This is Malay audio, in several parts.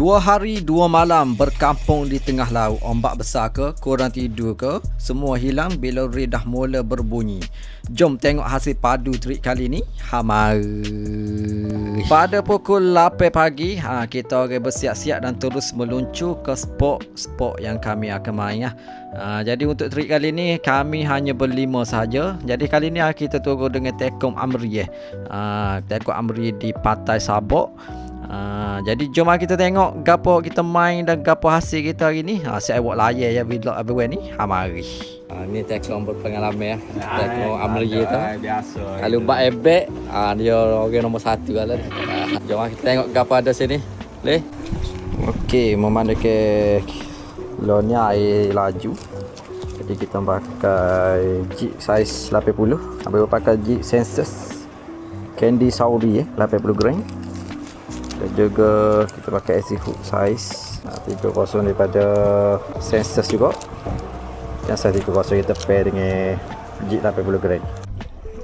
2 hari 2 malam berkampung di tengah laut. Ombak besar ke, korang tidur ke, semua hilang bila ray dah mula berbunyi. Jom tengok hasil padu trik kali ni. Mari. Pada pukul 8 pagi, kita orang bersiap-siap dan terus meluncur ke spot yang kami akan main. Jadi untuk trik kali ni kami hanya berlima saja. Jadi kali ni kita turun dengan Tekong Amri. Tekong Amri di Pantai Sabok. Jadi jom kita tengok gapo kita main dan gapo hasil kita hari ni. Saya buat layar ya vlog everywhere ni. Mari. Ni Tekong berpengalaman ya. Tekong Amri tu. Biasa. Kalau bak ebek, dia orang nombor 1 kalau. Jom kita tengok gapo ada sini. Boleh? Okey, memandai lo ni air laju. Jadi kita pakai jig saiz 80. Habis pakai jig Sensus Candy Sauri 80 gram. Dan juga kita pakai AC hook saiz 30 daripada Sensus juga. Yang saiz 30 kita pair dengan jig 80 gram.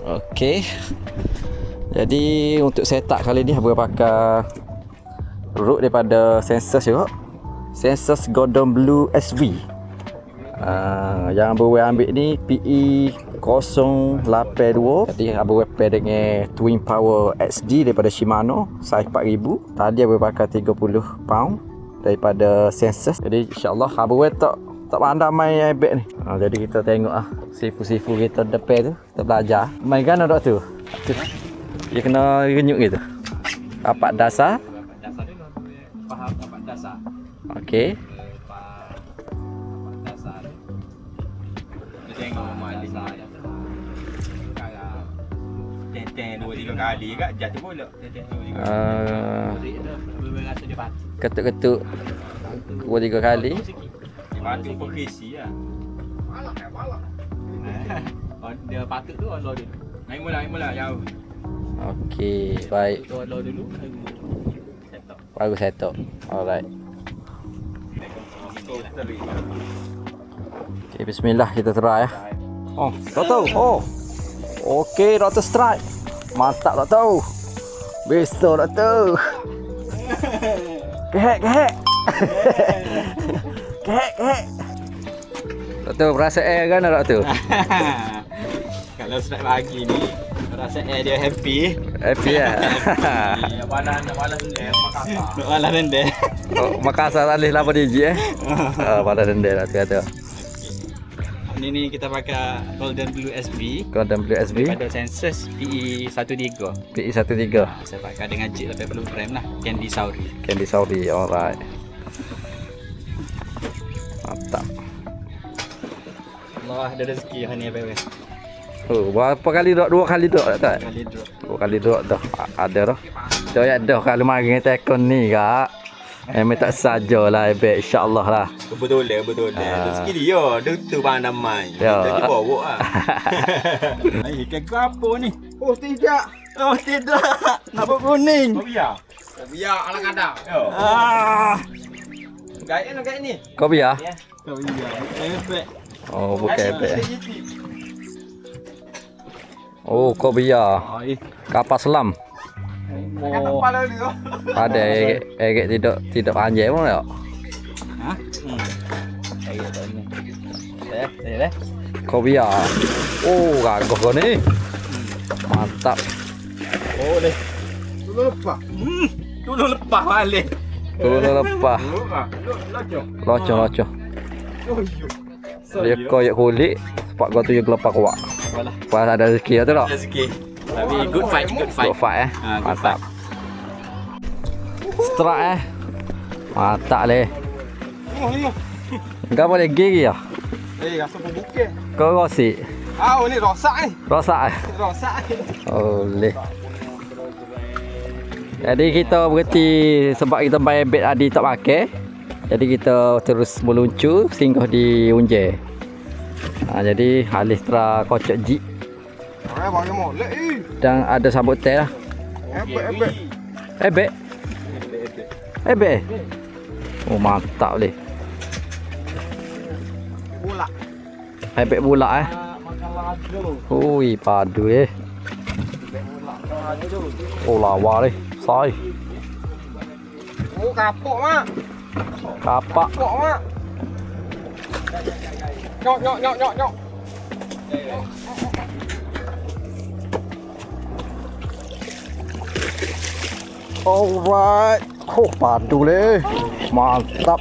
Okey. Jadi untuk setup kali ni aku pakai root daripada Sensus juga. Sensus Golden Blue SV. Yang Abu ambil ni PE 082. Jadi Abu pair dengan Twin Power XD daripada Shimano saiz 4000. Tadi Abu pakai 30 pound daripada Sensus. Jadi insya-Allah Abu tak pandai main airbag ni. Jadi kita tengok sifu-sifu kita depan tu, kita belajar. Main kan dak tu. Dia kena renyuk gitu. Rapat dasar. Faham dapat dasar. Okey. Dapat dasar. Dia tengok mali kalau tenteng 2-3 kali kat jatuh bola. Tenteng 2-3 kali. Ketuk-ketuk 2-3 kali. Patut posisi lah. Dia patut tu Allah dulu. Main mula jauh. Okey, baik. Tu Allah dulu. Baru set up. Alright. Okay, bismillah kita try ya. Oh, Doktor. Oh. Okey, Doktor strike. Mantap Doktor. Besar Doktor. Kehek. Kehek. Doktor berasa air kan Doktor? Kalau strike pagi ni rasa dia happy. Happy ya. Balas rendah Makassar. Balas rendah. Oh, Makassar alih 8 biji balas rendah lah kata. Ni kita pakai Golden Blue SB. Golden Blue SB. Pada Sensus PE 13. PE 13. Saya pakai dengan jig 80 gram lah. Candy Sauri. Candy Sauri, alright. Mantap. Allah ada rezeki hari ni apa. Oh, berapa kali drop? 2 kali drop tak? 2 kali drop. 2 kali drop dah. Ada dah. Dah ya dah kalau mari dengan Tekong ni kak. Memang tak sajalah ebek insya-Allah lah. Betul. Rezeki dia, tu pandai main. Ya. Kita bawa ah. Ai, ke apa ni? Oh, tidak. Nampak kuning. Oh, biar ala kadang. Gaya ni. Kau biar? Oh, biar. Ebek. Oh, bukan ebek. Oh, kau biar. Kapal selam. Oh. Ada egek tidak panjang pun tak? Ha? Egek tak ni. Saya. Kau biar. Oh, gagah kau ni. Mantap. Oh, deh. Tolong lepas balik. Tolong lepas. Locong. Dia koyak kulit. Sebab kau tu yang gelepak kuat. Pas ada rezeki tu tak? Rezeki. Tapi good fight. Good fight mantap. Strike mantap leh. Enggak boleh gigi ya? Rasa pembukit. Kau rosik? Ni rosak ni. Rosak. Oleh. Jadi kita berhenti sebab kita bayar bed Adi tak pakai. Jadi kita terus meluncur singgah di Unje. Jadi Halis telah kocok jig. Dan ada sambut teh lah. Ebek. Oh mantap leh. Ebek bulak Makan lada. Ui padu Oh lawa leh. Sai. Oh, kapok mak. Kapak. Kapok mak. Nyok. Alright. Oh, padu leh. Mantap.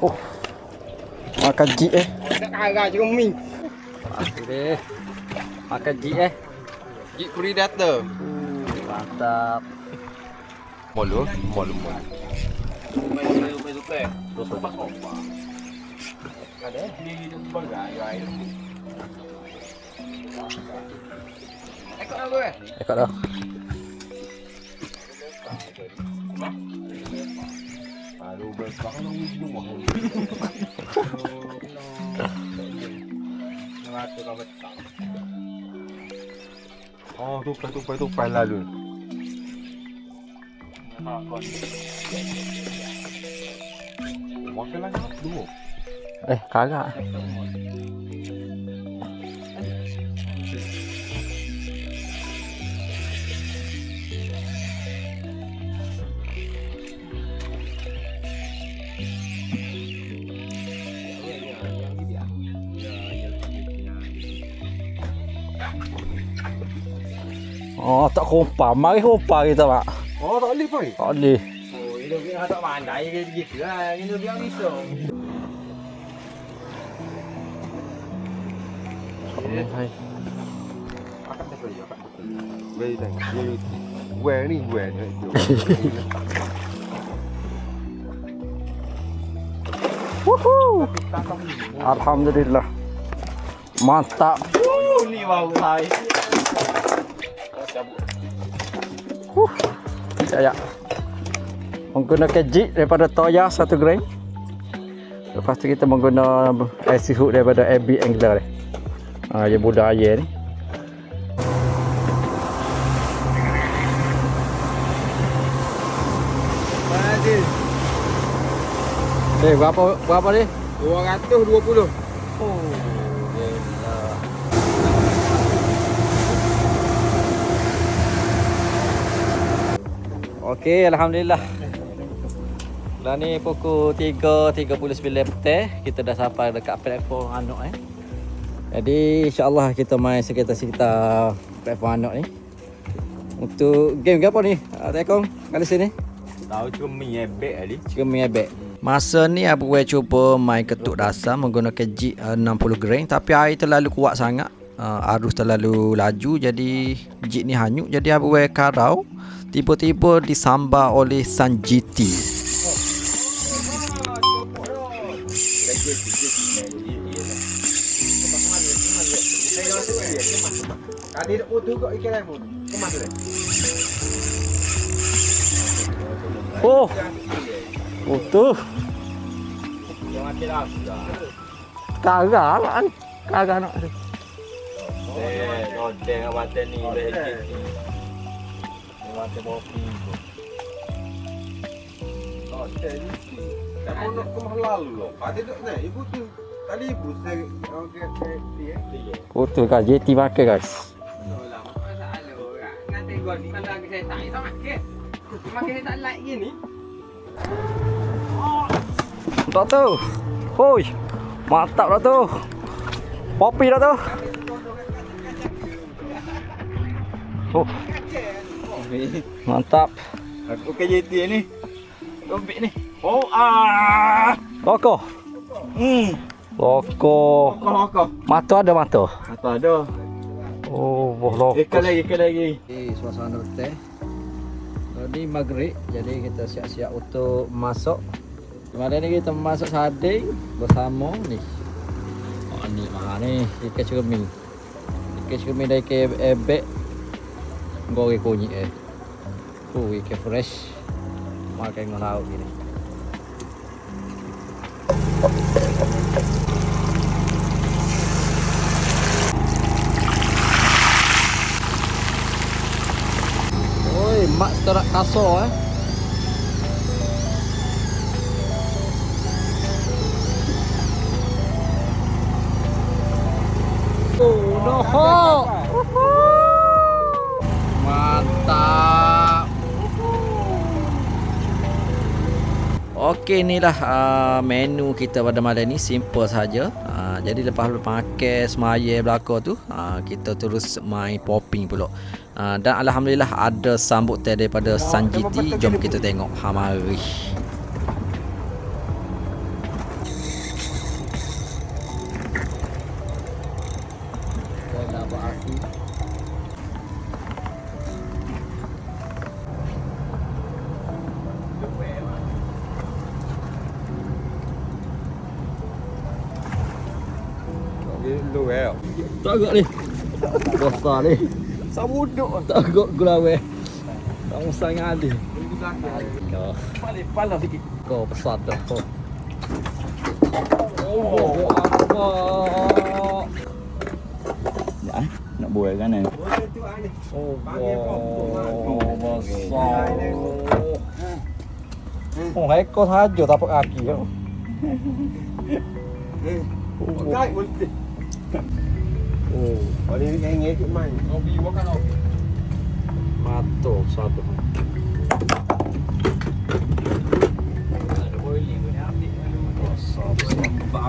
Oh. Makan jik Nak kagak cermin. Padu leh. Makan jik Gig predator. Mantap. Molu. Ada di bagai air. Ekor apa eh? Ekor dah. Aduh, besar kan ujung mahal. Ngerasa kau betah. Oh, tupai lalu. Makan lagi dulu. Kagak. Oh, tak kompa. Mari kompa kita, Mak. Oh, tak boleh pai. Tak boleh. Oh, ini dia tak pandai gitu lah. Ini dia bisa. Hai. Akan tak boleh, akan tak boleh. Wei dah. Wei ni. Woohoo. Alhamdulillah. Mantap. Ni bau hai. Ya. Menggunakan jig daripada Toya 1 gram. Lepas tu kita menggunakan IC hook daripada AB Angler ni. Dia budak air ni. Adil. Berapa ni? 220. Oh, okey, alhamdulillah. Dah ni pukul 3.39 petang, kita dah sampai dekat platform Anok Jadi insya-Allah kita main sekitar platform Anok ni. Untuk game ke apa ni? Tekong kali sini. Tahu cuma menyebek tadi. Cuma menyebek. Masa ni Abu Wei cuba main ketuk dasar menggunakan jig 60 gram, tapi air terlalu kuat sangat. Arus terlalu laju, jadi jig ni hanyut. Jadi Abu Wei karau, tiba-tiba disambar oleh Sun GT. Tadi dah putus kok ikan lain pun. Kemas tu. Oh. Putus. Yang mati dah sudah. Kagak kan. Kagak nak. Kodeng abang ni behekit ni. Mati bopi. Kodeng ni. Tak mau nak ke mahal lo. Ada tak nak ibu tu. Tadi ibu saya okey dia. Putus kan JT pakai guys. Nanti gua ni kalau lagi saya tak itu makin. Makin saya tak like gini. Tak tu. Hoi. Mantap dah tu. Popi dah tu. Oh. Mantap. Aku ke JT ni. Rombik ni. Oh Loko. Loko. Kok. Mata ada mata. Atau ada. Oh, boh loko. Ikan lagi. Suasana teh. Ini maghrib, jadi kita siap-siap untuk masuk. Kemarin ni kita masak sarding bersama ni. Oh ni mahal ni ikan cermin. Ikan cermin dari ke ebek. Goreng kunyit ikan fresh. Makan dengan lauk gini. Oi, mak terak kasar Oh, no. Mantap. Okey, inilah menu kita pada malam ni, simple saja. Jadi lepas makan semaya belaka tu, kita terus main popping pula. Dan alhamdulillah ada sambutan daripada Sanjiti. Jom kita tengok. Mari. Lu Tak agak ni. Besar ni. Samuduk. Tak agak gulawe. Tak usah ngali. Kau. Balik pala sikit. Kau besar tu. Oh, apa? Ya, nak buat kan ni. Oh, besar. Oh, ekor saja tapak kaki. Pakai multi. Oh, Boleh ngengek kat mai. Hobi makan hobi. mato satu.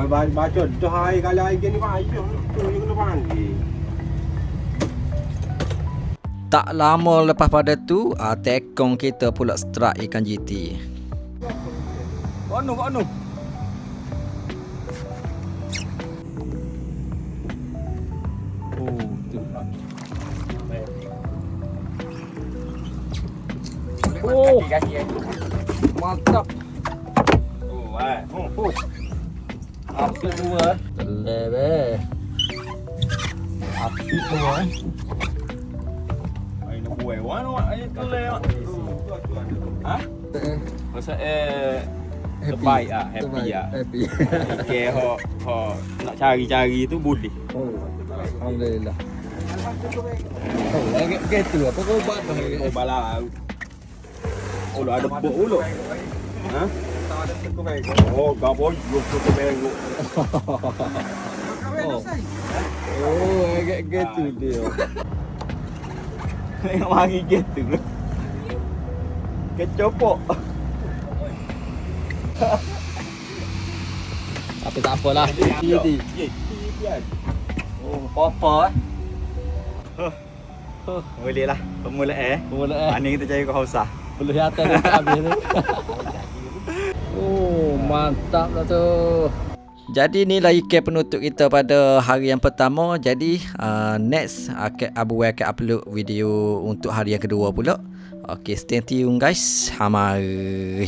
Baca dah hari kalau hari ni baca tu yang kena panggil. Tak lama lepas pada tu, tekong kita pula strike ikan GT. Anu. Oh, tu. Oh, kaki. Mantap. Oh. Api dua. Lebe. Api dua. Ai nak buat wano ai toleh. Ha? Masa terbaik happy ah. Happy. Okey ho nak cari-cari tu boleh. Oh, alhamdulillah. Oh, lagi gitu apa kau buat tu? Oh balau. Oh ada bok dulu. Ha? Oh gaboy lu tu bego. Oh, agak gitu dia. Tengok mari gitu. Kecopok. Tapi tak apalah. Ini. Oh, apa? Boleh lah. Permulaan Boleh Mana kita cari ke Hausa. Perlu hiatan dia habis ni. Oh, mantap lah tu. Jadi inilah ikan penutup kita pada hari yang pertama. Jadi next Abu akan upload video untuk hari yang kedua pula. Okay, stay tune guys. Mari.